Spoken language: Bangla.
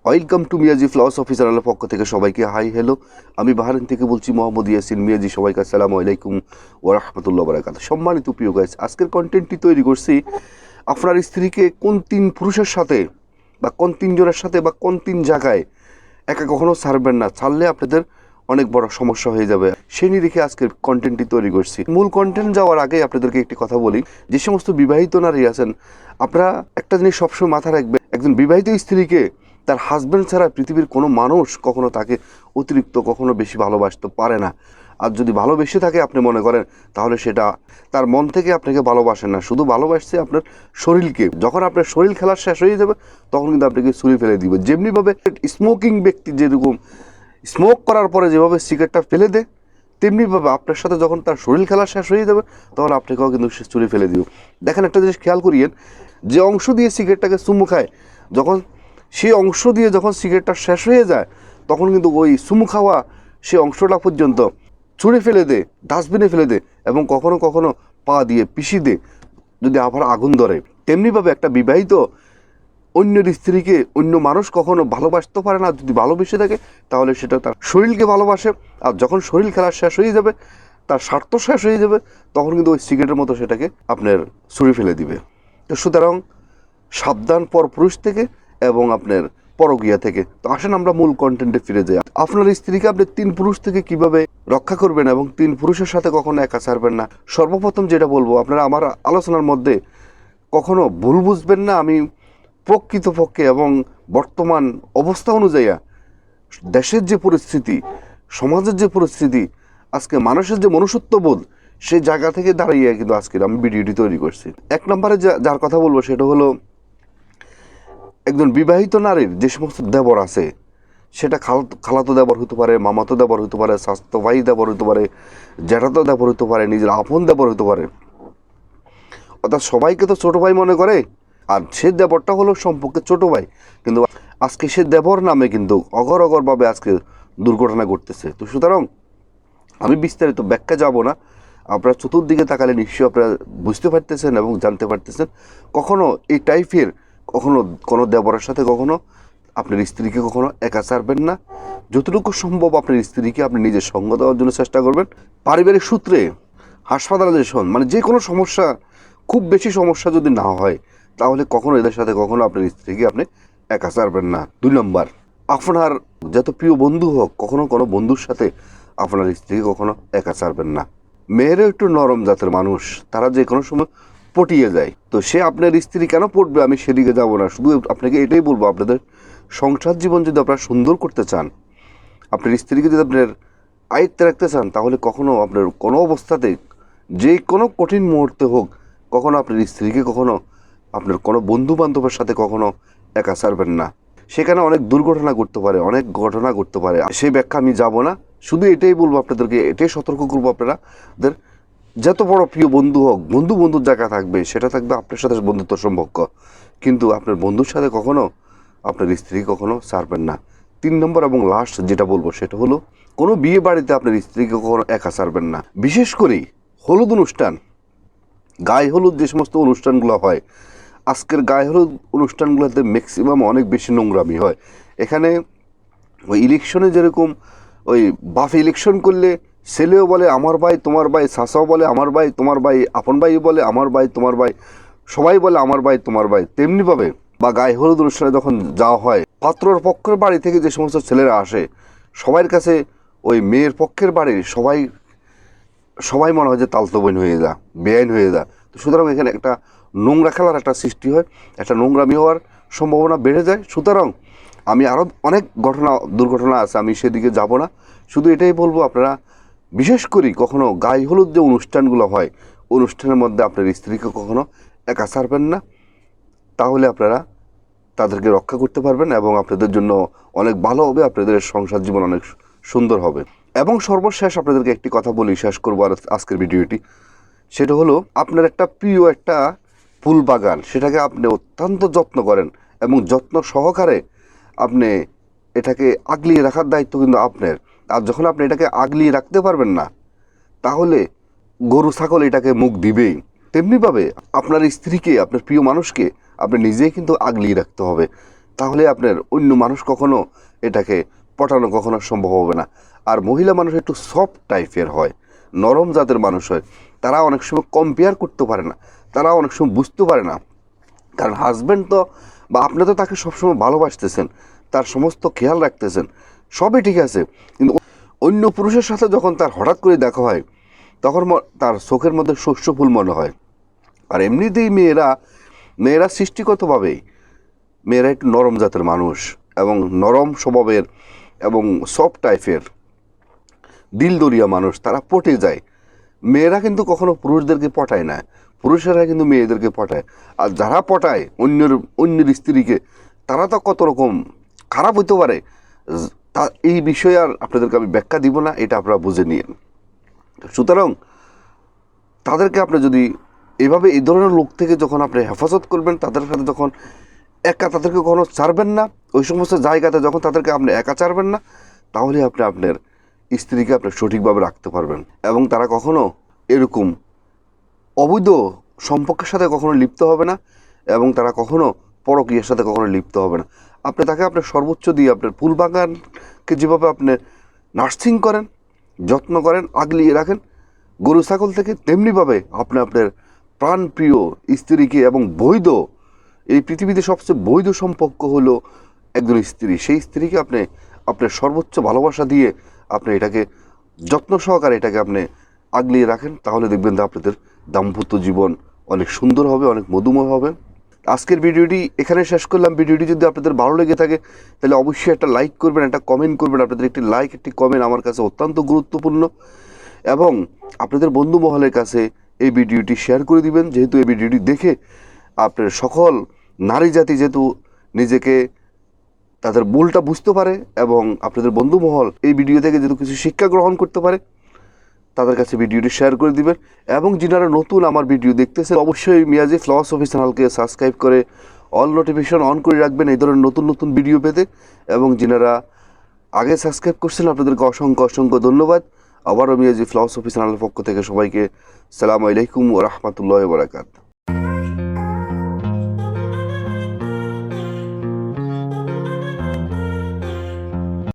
ওয়েলকাম টু মিয়াজি ফিলসফি চ্যানেলের পক্ষ থেকে সবাইকে হাই হ্যালো। আমি বাহারাইন থেকে বলছি মোহাম্মদ ইয়াসিন মিয়াজি। সবাইকে আসসালামু আলাইকুম ওয়া রাহমাতুল্লাহি ওয়া বারাকাতুহু। সম্মানিত প্রিয় গাইস, আজকের কন্টেন্টটি তৈরি করছি আপনার স্ত্রীকে কোন তিন পুরুষের সাথে বা কোন তিনজনের সাথে বা কোন তিন জায়গায় একা কখনো ছাড়বেন না, ছাড়লে আপনাদের অনেক বড় সমস্যা হয়ে যাবে। সেই নিরিখে আজকের কন্টেন্টটি তৈরি করছি। মূল কন্টেন্ট যাওয়ার আগে আপনাদেরকে একটি কথা বলি, যে সমস্ত বিবাহিত নারী আছেন, আপনারা একটা জিনিস সবসময় মাথায় রাখবেন, একজন বিবাহিত স্ত্রীকে তার হাজব্যান্ড ছাড়া পৃথিবীর কোনো মানুষ কখনো তাকে অতিরিক্ত কখনো বেশি ভালোবাসতে পারে না। আর যদি ভালোবেসে থাকে আপনি মনে করেন, তাহলে সেটা তার মন থেকে আপনাকে ভালোবাসেন না, শুধু ভালোবাসছে আপনার শরীরকে। যখন আপনার শরীর খেলা শেষ হয়ে যাবে তখন কিন্তু আপনাকে ছুরি ফেলে দিবে। যেমনিভাবে স্মোকিং ব্যক্তি যেরকম স্মোক করার পরে যেভাবে সিগারেটটা ফেলে দেয়, তেমনিভাবে আপনার সাথে যখন তার শরীর খেলা শেষ হয়ে যাবে তখন আপনাকেও কিন্তু সে ছুরি ফেলে দিবে। দেখেন, একটা জিনিস খেয়াল করিয়েন, যে অংশ দিয়ে সিগারেটটাকে চুমু খায়, যখন সেই অংশ দিয়ে যখন সিগারেটটা শেষ হয়ে যায় তখন কিন্তু ওই চুমু খাওয়া সে অংশটা পর্যন্ত ছুঁড়ে ফেলে দে, ডাস্টবিনে ফেলে দে, এবং কখনো কখনো পা দিয়ে পিষি দে যদি আবার আগুন ধরে। তেমনিভাবে একটা বিবাহিত অন্যের স্ত্রীকে অন্য মানুষ কখনো ভালোবাসতে পারে না। যদি ভালোবেসে থাকে তাহলে সেটা তার শরীরকে ভালোবাসে। আর যখন শরীর খেলা শেষ হয়ে যাবে, তার স্বার্থ শেষ হয়ে যাবে, তখন কিন্তু ওই সিগারেটের মতো সেটাকে আপনার ছুঁড়ে ফেলে দিবে। তো সুতরাং সাবধান পরপুরুষ থেকে এবং আপনার পরকীয়া থেকে। তো আসেন আমরা মূল কন্টেন্টে ফিরে যাই। আপনার স্ত্রীকে আপনি তিন পুরুষ থেকে কিভাবে রক্ষা করবেন এবং তিন পুরুষের সাথে কখনো একা ছাড়বেন না। সর্বপ্রথম যেটা বলবো, আপনারা আমার আলোচনার মধ্যে কখনো ভুল বুঝবেন না। আমি প্রকৃতপক্ষে এবং বর্তমান অবস্থা অনুযায়ী দেশের যে পরিস্থিতি, সমাজের যে পরিস্থিতি, আজকে মানুষের যে মনুষ্যত্ববোধ, সেই জায়গা থেকে দাঁড়িয়ে কিন্তু আজকের আমি ভিডিওটি তৈরি করছি। এক নম্বরে যার কথা বলবো সেটা হলো, একজন বিবাহিত নারীর যে সমস্ত দেবর আছে, সেটা খালাতো দেবর হতে পারে, মামাতো দেবর হতে পারে, স্বাস্থ্য ভাই দেবর হতে পারে, জ্যাঠাতো দেবর হতে পারে, নিজের আপন দেবর হতে পারে। অর্থাৎ সবাইকে তো ছোট ভাই মনে করে, আর সে দেবরটা হলো সম্পর্কে ছোট ভাই, কিন্তু আজকে সে দেবর নামে কিন্তু অগরভাবে আজকে দুর্ঘটনা ঘটতেছে। তো সুতরাং আমি বিস্তারিত ব্যাখ্যা যাব না, আপনারা চতুর্দিকে তাকালে নিশ্চয়ই আপনারা বুঝতে পারতেছেন এবং জানতে পারতেছেন। কখনো এই টাইপের কখনো কোনো দেবরের সাথে কখনো আপনার স্ত্রীকে কখনো একা ছাড়বেন না। যতটুকু সম্ভব আপনার স্ত্রীকে আপনি নিজের সঙ্গ দেওয়ার জন্য চেষ্টা করবেন। পারিবারিক সূত্রে হাসপাতালে মানে যে কোনো সমস্যা, খুব বেশি সমস্যা যদি না হয়, তাহলে কখনো এদের সাথে কখনো আপনার স্ত্রীকে আপনি একা ছাড়বেন না। 2 নম্বর, আপনার যত প্রিয় বন্ধু হোক, কখনো কোনো বন্ধুর সাথে আপনার স্ত্রীকে কখনো একা ছাড়বেন না। মেয়েরও একটু নরম জাতের মানুষ, তারা যে কোনো সময় পটিয়ে যায়। তো সে আপনার স্ত্রী কেন পড়বে আমি সেদিকে যাব না, শুধু আপনাকে এটাই বলবো, আপনাদের সংসার জীবন যদি আপনারা সুন্দর করতে চান, আপনার স্ত্রীকে যদি আপনার আয়ত্তে রাখতে চান, তাহলে কখনো আপনার কোনো অবস্থাতে, যে কোনো কঠিন মুহূর্তে হোক, কখনো আপনার স্ত্রীকে কখনো আপনার কোনো বন্ধু বান্ধবের সাথে কখনো একা ছাড়বেন না। সেখানে অনেক দুর্ঘটনা ঘটতে পারে, অনেক ঘটনা ঘটতে পারে, সেই ব্যাখ্যা আমি যাব না। শুধু এটাই বলবো আপনাদেরকে, এটাই সতর্ক করবো, আপনাদের যত বড় প্রিয় বন্ধু হোক, বন্ধুর জায়গা থাকবে, সেটা থাকবে আপনার সাথে বন্ধুত্ব সম্পর্ক, কিন্তু আপনার বন্ধুর সাথে কখনো আপনার স্ত্রী কখনো ছাড়বেন না। 3 নম্বর এবং লাস্ট যেটা বলবো সেটা হলো, কোনো বিয়ে বাড়িতে আপনার স্ত্রীকে কখনো একা ছাড়বেন না। বিশেষ করে হলুদ অনুষ্ঠান, গায়ে হলুদ যে সমস্ত অনুষ্ঠানগুলো হয়, আজকের গায়ে হলুদ অনুষ্ঠানগুলোতে ম্যাক্সিমাম অনেক বেশি নোংরামি হয়। এখানে ওই ইলেকশনে যেরকম ওই বাফ ইলেকশন করলে ছেলেও বলে আমার ভাই তোমার ভাই, চাচাও বলে আমার ভাই তোমার ভাই, আপন ভাই বলে আমার ভাই তোমার ভাই, সবাই বলে আমার ভাই তোমার ভাই, তেমনিভাবে বা গায়ে হলুদ অনুষ্ঠানে যখন যাওয়া হয়, পাত্রর পক্ষের বাড়ি থেকে যে সমস্ত ছেলেরা আসে, সবার কাছে ওই মেয়ের পক্ষের বাড়ির সবাই মনে হয় যে তালতো বোন হয়ে যা, বেআইন হয়ে যা। তো সুতরাং এখানে একটা নোংরা খেলার একটা সৃষ্টি হয়, একটা নোংরামি হওয়ার সম্ভাবনা বেড়ে যায়। সুতরাং আমি আরও অনেক দুর্ঘটনা আছে, আমি সেদিকে যাব না। শুধু এটাই বলবো, আপনারা বিশেষ করে কখনো গায়ে হলুদ যে অনুষ্ঠানগুলো হয়, অনুষ্ঠানের মধ্যে আপনার স্ত্রীকে কখনো একা ছাড়বেন না। তাহলে আপনারা তাদেরকে রক্ষা করতে পারবেন এবং আপনাদের জন্য অনেক ভালো হবে, আপনাদের সংসার জীবন অনেক সুন্দর হবে। এবং সর্বশেষ আপনাদেরকে একটি কথা বলি, শেষ করবো আর আজকের ভিডিওটি। সেটা হলো, আপনার একটা প্রিয় একটা ফুল বাগান, সেটাকে আপনি অত্যন্ত যত্ন করেন এবং যত্ন সহকারে আপনি এটাকে আগলিয়ে রাখার দায়িত্ব কিন্তু আপনার। আর যখন আপনি এটাকে আগলিয়ে রাখতে পারবেন না, তাহলে গরু ছাগল এটাকে মুখ দিবেই। তেমনিভাবে আপনার স্ত্রীকে, আপনার প্রিয় মানুষকে আপনি নিজেই কিন্তু আগলিয়ে রাখতে হবে। তাহলে আপনার অন্য মানুষ কখনো এটাকে পটানো কখনো সম্ভব হবে না। আর মহিলা মানুষ একটু সফট টাইপের হয়, নরম জাতের মানুষ হয়, তারা অনেক সময় কম্পেয়ার করতে পারে না, তারা অনেক সময় বুঝতে পারে না। কারণ হাজব্যান্ড তো বা আপনি তো তাকে সবসময় ভালোবাসতেছেন, তার সমস্ত খেয়াল রাখতেছেন, সবই ঠিক আছে, কিন্তু অন্য পুরুষের সাথে যখন তার হঠাৎ করে দেখা হয় তখন তার চোখের মধ্যে শস্য ফুল মনে হয়। আর এমনিতেই মেয়েরা সৃষ্টিগতভাবেই মেয়েরা একটু নরম জাতের মানুষ এবং নরম স্বভাবের এবং সফট টাইপের দিলদরিয়া মানুষ, তারা পটে যায়। মেয়েরা কিন্তু কখনো পুরুষদেরকে পটায় না, পুরুষেরা কিন্তু মেয়েদেরকে পটায়। আর যারা পটায় অন্যের স্ত্রীকে, তারা তো কত রকম খারাপ হইতে পারে, তা এই বিষয়ে আর আপনাদেরকে আমি ব্যাখ্যা দিব না, এটা আপনারা বুঝে নিন। সুতরাং তাদেরকে আপনি যদি এভাবে এই ধরনের লোক থেকে যখন আপনি হেফাজত করবেন, তাদের সাথে যখন তাদেরকে কখনো ছাড়বেন না, ওই সমস্ত জায়গাতে যখন তাদেরকে আপনি একা ছাড়বেন না, তাহলে আপনি আপনার স্ত্রীকে আপনি সঠিকভাবে রাখতে পারবেন। এবং তারা কখনো এরকম অবৈধ সম্পর্কের সাথে কখনো লিপ্ত হবে না, এবং তারা কখনো পরকীয়ার সাথে কখনো লিপ্ত হবে না। আপনি তাকে আপনার সর্বোচ্চ দিয়ে আপনার ফুল বাগানকে যেভাবে আপনি নার্সিং করেন, যত্ন করেন, আগলিয়ে রাখেন গরু ছাগল থেকে, তেমনিভাবে আপনি আপনার প্রাণপ্রিয় স্ত্রীকে এবং বৈধ, এই পৃথিবীতে সবচেয়ে বৈধ সম্পর্ক হলো একজন স্ত্রী, সেই স্ত্রীকে আপনি আপনার সর্বোচ্চ ভালোবাসা দিয়ে আপনি এটাকে যত্ন সহকারে এটাকে আপনি আগলিয়ে রাখেন, তাহলে দেখবেন যে আপনাদের দাম্পত্য জীবন অনেক সুন্দর হবে, অনেক মধুময় হবে। আজকের ভিডিওটি এখানে শেষ করলাম। ভিডিওটি যদি আপনাদের ভালো লেগে থাকে তাহলে অবশ্যই একটা লাইক করবেন, একটা কমেন্ট করবেন। আপনাদের একটি লাইক, একটি কমেন্ট আমার কাছে অত্যন্ত গুরুত্বপূর্ণ। এবং আপনাদের বন্ধু মহলের কাছে এই ভিডিওটি শেয়ার করে দিবেন, যেহেতু এই ভিডিওটি দেখে আপনার সকল নারী জাতি যেহেতু নিজেকে তাদের ভুলটা বুঝতে পারে, এবং আপনাদের বন্ধু মহল এই ভিডিও থেকে যেহেতু কিছু শিক্ষা গ্রহণ করতে পারে, তাদের কাছে ভিডিওটি শেয়ার করে দিবেন। এবং যিনারা নতুন আমার ভিডিও দেখতেছেন, অবশ্যই মিয়াজি ফিলসফি চ্যানেলকে সাবস্ক্রাইব করে অল নোটিফিকেশন অন করে রাখবেন এই ধরনের নতুন নতুন ভিডিও পেতে। এবং যিনারা আগে সাবস্ক্রাইব করছেন, আপনাদেরকে অসংখ্য অসংখ্য ধন্যবাদ। আবারও মিয়াজি ফিলসফি চ্যানেলের পক্ষ থেকে সবাইকে আসসালামু আলাইকুম ওয়া রাহমাতুল্লাহি ওয়া বারাকাতুহু।